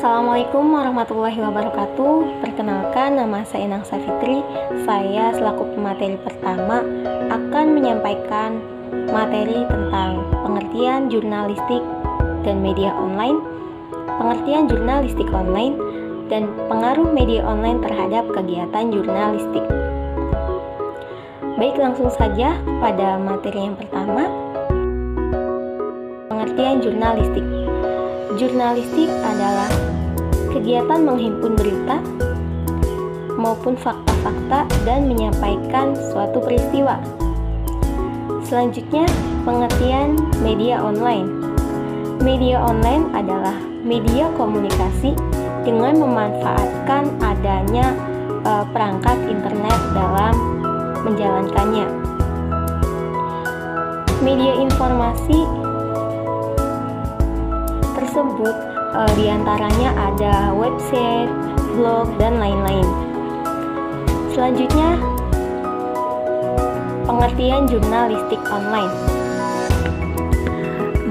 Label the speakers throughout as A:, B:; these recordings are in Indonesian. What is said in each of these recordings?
A: Assalamualaikum warahmatullahi wabarakatuh. Perkenalkan, nama saya Inang Safitri. Saya selaku pemateri pertama akan menyampaikan materi tentang pengertian jurnalistik dan media online, pengertian jurnalistik online, dan pengaruh media online terhadap kegiatan jurnalistik. Baik, langsung saja pada materi yang pertama, pengertian jurnalistik. Jurnalistik adalah kegiatan menghimpun berita maupun fakta-fakta dan menyampaikan suatu peristiwa. Selanjutnya, pengertian media online. Media online adalah media komunikasi dengan memanfaatkan adanya perangkat internet dalam menjalankannya. Media informasi tersebut diantaranya ada website, blog, dan lain-lain. Selanjutnya, pengertian jurnalistik online.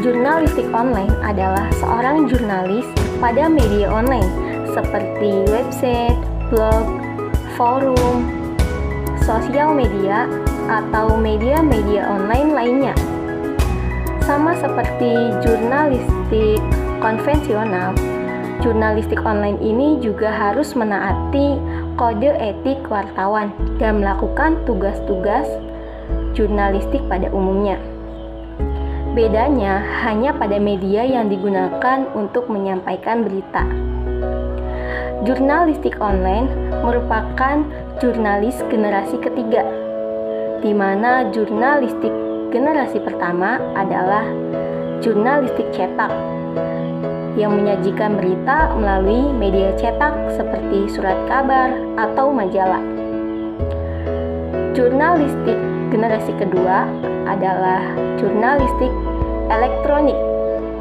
A: Jurnalistik online adalah seorang jurnalis pada media online seperti website, blog, forum, sosial media, atau media-media online lainnya. Sama seperti jurnalistik konvensional, jurnalistik online ini juga harus menaati kode etik wartawan dan melakukan tugas-tugas jurnalistik pada umumnya. Bedanya hanya pada media yang digunakan untuk menyampaikan berita. Jurnalistik online merupakan jurnalis generasi ketiga, di mana jurnalistik generasi pertama adalah jurnalistik cetak yang menyajikan berita melalui media cetak seperti surat kabar atau majalah. Jurnalistik generasi kedua adalah jurnalistik elektronik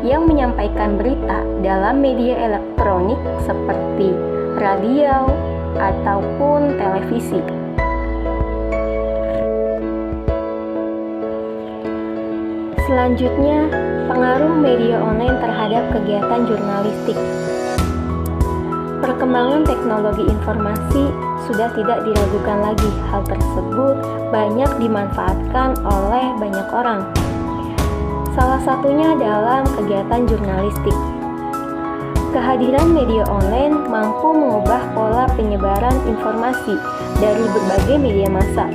A: yang menyampaikan berita dalam media elektronik seperti radio ataupun televisi. Selanjutnya, pengaruh media online terhadap kegiatan jurnalistik. Perkembangan teknologi informasi sudah tidak diragukan lagi. Hal tersebut banyak dimanfaatkan oleh banyak orang. Salah satunya dalam kegiatan jurnalistik. Kehadiran media online mampu mengubah pola penyebaran informasi dari berbagai media massa.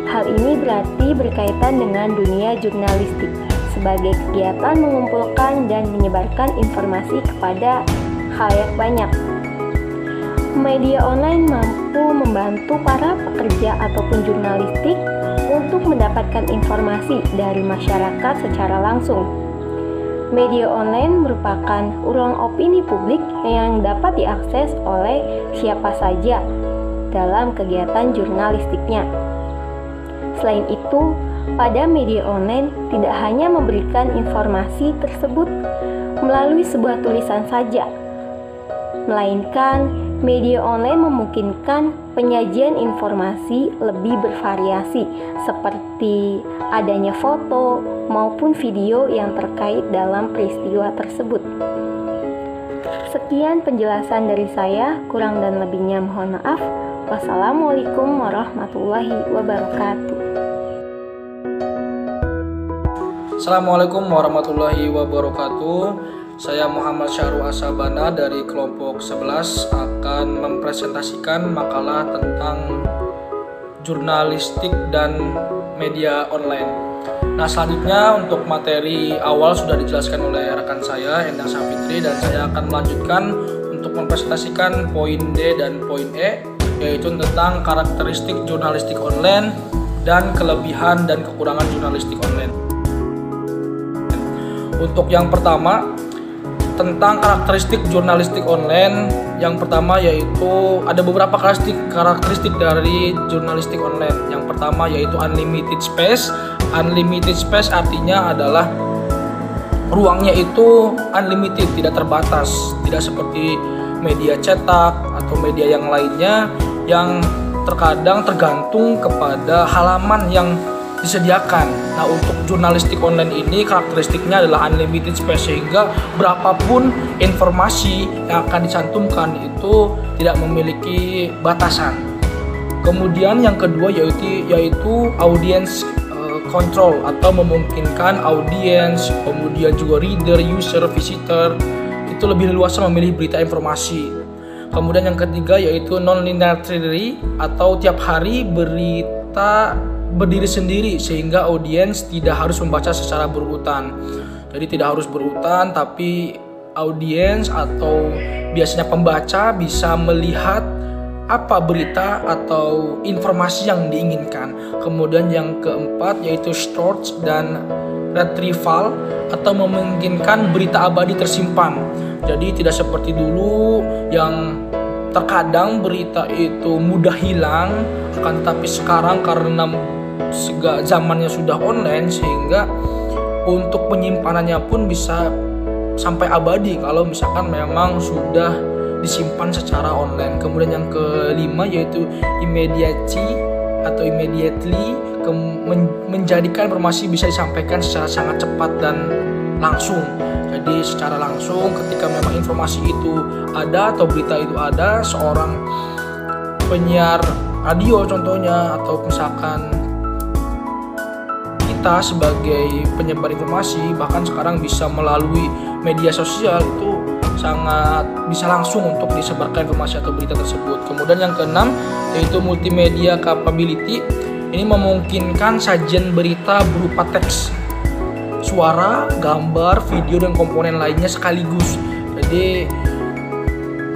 A: Hal ini berarti berkaitan dengan dunia jurnalistik sebagai kegiatan mengumpulkan dan menyebarkan informasi kepada khalayak banyak. Media online mampu membantu para pekerja ataupun jurnalistik untuk mendapatkan informasi dari masyarakat secara langsung. Media online merupakan ruang opini publik yang dapat diakses oleh siapa saja dalam kegiatan jurnalistiknya. Selain itu, pada media online tidak hanya memberikan informasi tersebut melalui sebuah tulisan saja, melainkan media online memungkinkan penyajian informasi lebih bervariasi seperti adanya foto maupun video yang terkait dalam peristiwa tersebut. Sekian penjelasan dari saya, kurang dan lebihnya mohon maaf. Wassalamualaikum warahmatullahi wabarakatuh.
B: Assalamualaikum warahmatullahi wabarakatuh. Saya Muhammad Syahrul Asabana dari kelompok 11 akan mempresentasikan makalah tentang jurnalistik dan media online. Nah, selanjutnya untuk materi awal sudah dijelaskan oleh rekan saya Endang Safitri, dan saya akan melanjutkan untuk mempresentasikan poin D dan poin E, yaitu tentang karakteristik jurnalistik online dan kelebihan dan kekurangan jurnalistik online. Untuk yang pertama, tentang karakteristik jurnalistik online, yang pertama yaitu ada beberapa karakteristik dari jurnalistik online. Yang pertama yaitu unlimited space. Unlimited space artinya adalah ruangnya itu unlimited, tidak terbatas, tidak seperti media cetak atau media yang lainnya yang terkadang tergantung kepada halaman yang disediakan. Nah, untuk jurnalistik online ini karakteristiknya adalah unlimited space, sehingga berapapun informasi yang akan dicantumkan itu tidak memiliki batasan. Kemudian yang kedua yaitu audience control, atau memungkinkan audiens, kemudian juga reader, user, visitor itu lebih luas memilih berita informasi. Kemudian yang ketiga yaitu non-linear theory, atau tiap hari berita berdiri sendiri, sehingga audiens tidak harus membaca secara berurutan. Jadi tidak harus berurutan, tapi audiens atau biasanya pembaca bisa melihat apa berita atau informasi yang diinginkan. Kemudian yang keempat yaitu storage dan retrieval, atau memungkinkan berita abadi tersimpan. Jadi tidak seperti dulu yang terkadang berita itu mudah hilang, akan tetapi sekarang karena zamannya sudah online, sehingga untuk penyimpanannya pun bisa sampai abadi kalau misalkan memang sudah disimpan secara online. Kemudian yang kelima yaitu immediacy atau immediately, menjadikan informasi bisa disampaikan secara sangat cepat dan langsung. Jadi secara langsung ketika memang informasi itu ada atau berita itu ada, seorang penyiar radio contohnya, atau misalkan kita sebagai penyebar informasi bahkan sekarang bisa melalui media sosial itu sangat bisa langsung untuk disebarkan informasi atau berita tersebut. Kemudian yang keenam yaitu multimedia capability. Ini memungkinkan sajian berita berupa teks, suara, gambar, video, dan komponen lainnya sekaligus. Jadi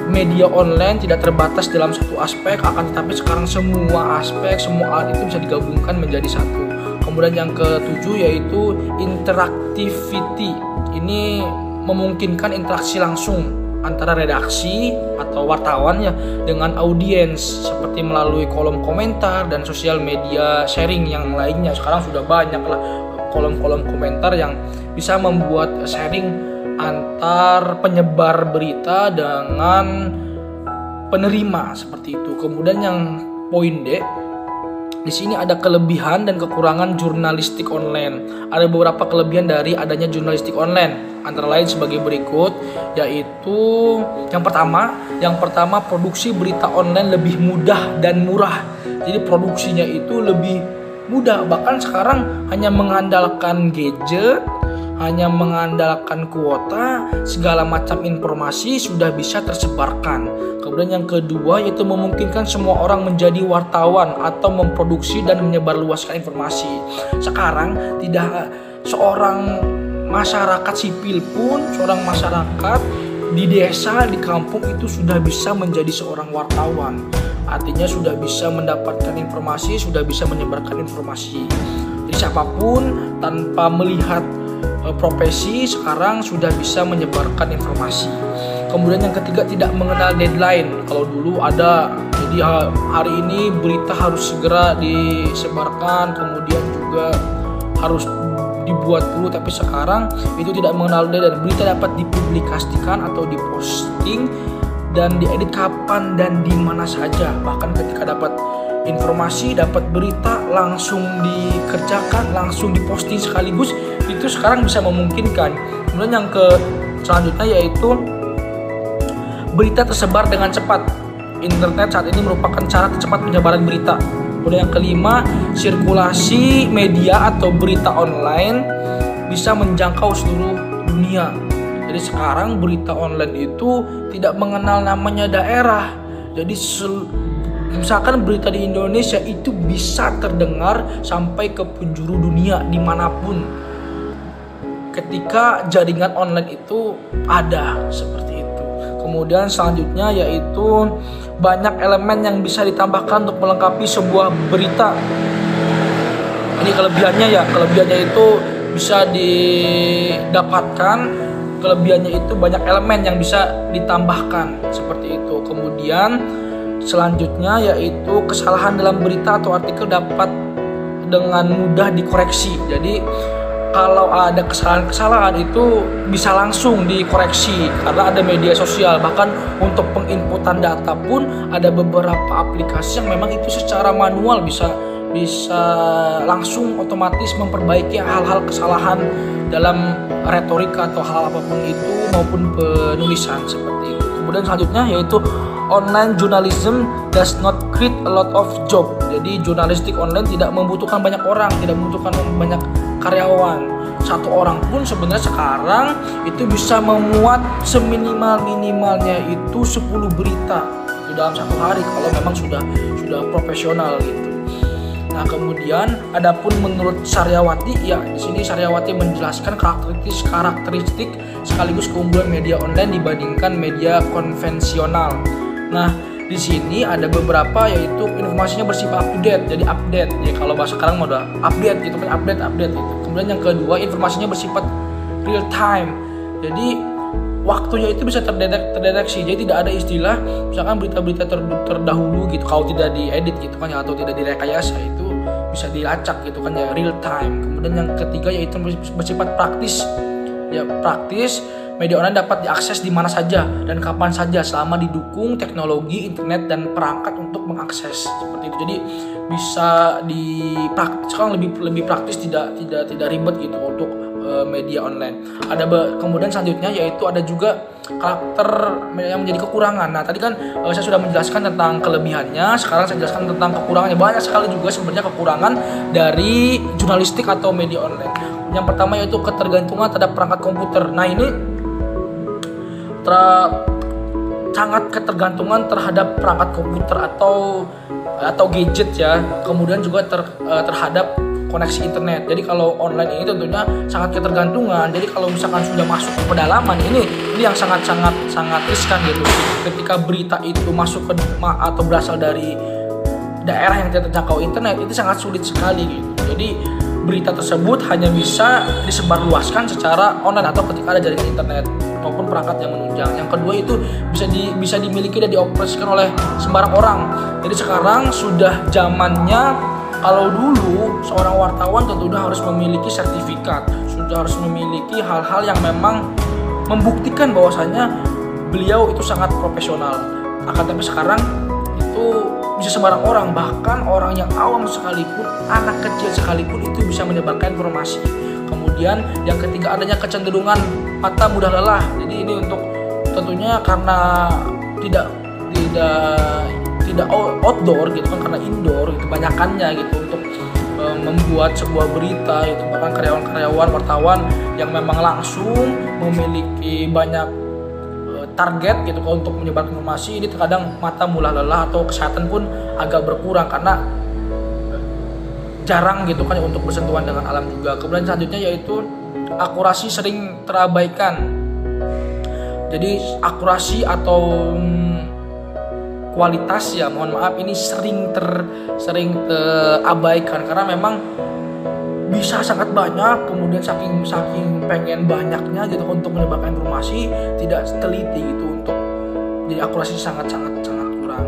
B: media online tidak terbatas dalam satu aspek, akan tetapi sekarang semua aspek, semua alat itu bisa digabungkan menjadi satu. Kemudian yang ketujuh yaitu interactivity. Ini memungkinkan interaksi langsung antara redaksi atau wartawan ya dengan audiens, seperti melalui kolom komentar dan sosial media sharing yang lainnya. Sekarang sudah banyak lah kolom-kolom komentar yang bisa membuat sharing antar penyebar berita dengan penerima seperti itu. Kemudian yang poin D, di sini ada kelebihan dan kekurangan jurnalistik online. Ada beberapa kelebihan dari adanya jurnalistik online, antara lain sebagai berikut, yaitu yang pertama produksi berita online lebih mudah dan murah. Jadi produksinya itu lebih mudah, bahkan sekarang hanya mengandalkan gadget, hanya mengandalkan kuota, segala macam informasi sudah bisa tersebarkan. Kemudian yang kedua yaitu memungkinkan semua orang menjadi wartawan atau memproduksi dan menyebarluaskan informasi. Sekarang tidak seorang masyarakat sipil pun, seorang masyarakat di desa, di kampung itu sudah bisa menjadi seorang wartawan. Artinya sudah bisa mendapatkan informasi, sudah bisa menyebarkan informasi. Jadi siapapun tanpa melihat profesi sekarang sudah bisa menyebarkan informasi. Kemudian yang ketiga tidak mengenal deadline. Kalau dulu ada, jadi hari ini berita harus segera disebarkan, kemudian juga harus dibuat dulu, tapi sekarang itu tidak mengenal deadline. Berita dapat dipublikasikan atau diposting dan diedit kapan dan di mana saja. Bahkan ketika dapat informasi, dapat berita, langsung dikerjakan, langsung diposting sekaligus, itu sekarang bisa memungkinkan. Kemudian yang selanjutnya yaitu berita tersebar dengan cepat. Internet saat ini merupakan cara tercepat penyebaran berita. Kemudian yang kelima, sirkulasi media atau berita online bisa menjangkau seluruh dunia. Jadi sekarang berita online itu tidak mengenal namanya daerah. Jadi misalkan berita di Indonesia itu bisa terdengar sampai ke penjuru dunia dimanapun, ketika jaringan online itu ada seperti itu. Kemudian selanjutnya yaitu banyak elemen yang bisa ditambahkan untuk melengkapi sebuah berita. Ini kelebihannya itu bisa didapatkan, kelebihannya itu banyak elemen yang bisa ditambahkan seperti itu. Kemudian selanjutnya yaitu kesalahan dalam berita atau artikel dapat dengan mudah dikoreksi. Jadi kalau ada kesalahan-kesalahan itu bisa langsung dikoreksi karena ada media sosial. Bahkan untuk penginputan data pun ada beberapa aplikasi yang memang itu secara manual bisa bisa langsung otomatis memperbaiki hal-hal kesalahan dalam retorika atau hal apapun itu maupun penulisan seperti itu. Kemudian selanjutnya yaitu online journalism does not create a lot of job. Jadi jurnalistik online tidak membutuhkan banyak orang, tidak membutuhkan banyak karyawan. Satu orang pun sebenarnya sekarang itu bisa memuat seminimal-minimalnya itu 10 berita dalam satu hari kalau memang sudah profesional gitu. Nah, kemudian adapun menurut Saryawati, ya di sini Saryawati menjelaskan karakteristik sekaligus keunggulan media online dibandingkan media konvensional. Nah, di sini ada beberapa yaitu informasinya bersifat up to date, jadi update. Ya kalau bahasa sekarang udah update gitu kan, update gitu. Kemudian yang kedua informasinya bersifat real time. Jadi waktunya itu bisa terdeteksi, jadi tidak ada istilah misalkan berita-berita terdahulu gitu kalau tidak diedit gitu kan ya, atau tidak direkayasa, itu bisa dilacak gitu kan ya, real time. Kemudian yang ketiga yaitu bersifat praktis. Ya praktis, media online dapat diakses di mana saja dan kapan saja selama didukung teknologi internet dan perangkat untuk mengakses seperti itu. Jadi bisa sekarang lebih praktis, tidak ribet gitu untuk media online. Kemudian selanjutnya yaitu ada juga karakter yang menjadi kekurangan. Nah tadi kan saya sudah menjelaskan tentang kelebihannya, sekarang saya jelaskan tentang kekurangannya. Banyak sekali juga sebenarnya kekurangan dari jurnalistik atau media online. Yang pertama yaitu ketergantungan terhadap perangkat komputer. Nah ini sangat ketergantungan terhadap perangkat komputer atau gadget ya. Kemudian juga terhadap koneksi internet. Jadi kalau online ini tentunya sangat ketergantungan. Jadi kalau misalkan sudah masuk ke pedalaman ini yang sangat riskan gitu. Ketika berita itu masuk ke atau berasal dari daerah yang tidak terjangkau internet, itu sangat sulit sekali gitu. Jadi berita tersebut hanya bisa disebarluaskan secara online atau ketika ada jaringan internet maupun perangkat yang menunjang. Yang kedua itu bisa dimiliki dan dioperasikan oleh sembarang orang. Jadi sekarang sudah zamannya, kalau dulu seorang wartawan tentunya harus memiliki sertifikat, sudah harus memiliki hal-hal yang memang membuktikan bahwasanya beliau itu sangat profesional. Akan tapi sekarang itu bisa sembarang orang, bahkan orang yang awam sekalipun, anak kecil sekalipun itu bisa menyebarkan informasi. Kemudian yang ketiga adanya kecenderungan mata mudah lelah. Jadi ini untuk tentunya karena tidak outdoor gitu kan, karena indoor itu banyakannya gitu untuk membuat sebuah berita itu, bahkan karyawan wartawan yang memang langsung memiliki banyak target gitu kan untuk menyebarkan informasi, ini terkadang mata mulai lelah atau kesehatan pun agak berkurang karena jarang gitu kan untuk bersentuhan dengan alam juga. Kemudian selanjutnya yaitu akurasi sering terabaikan. Jadi akurasi atau kualitas ya, mohon maaf ini sering terabaikan karena memang bisa sangat banyak, kemudian saking pengen banyaknya gitu untuk menyebarkan informasi tidak teliti gitu, untuk jadi akurasi sangat kurang.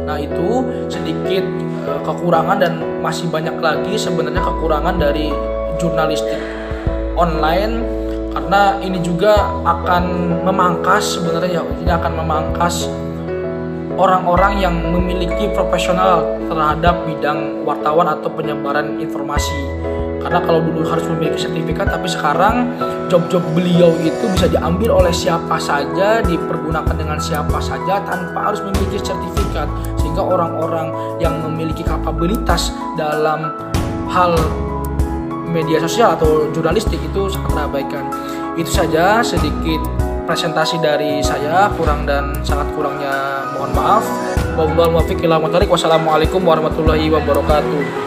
B: Nah itu sedikit kekurangan, dan masih banyak lagi sebenarnya kekurangan dari jurnalistik online, karena ini juga akan memangkas sebenarnya, ini akan memangkas orang-orang yang memiliki profesional terhadap bidang wartawan atau penyebaran informasi. Karena kalau dulu harus memiliki sertifikat, tapi sekarang job-job beliau itu bisa diambil oleh siapa saja, dipergunakan dengan siapa saja tanpa harus memiliki sertifikat. Sehingga orang-orang yang memiliki kapabilitas dalam hal media sosial atau jurnalistik itu sangat terabaikan. Itu saja sedikit presentasi dari saya, kurang dan sangat kurangnya mohon maaf. Wassalamualaikum warahmatullahi wabarakatuh.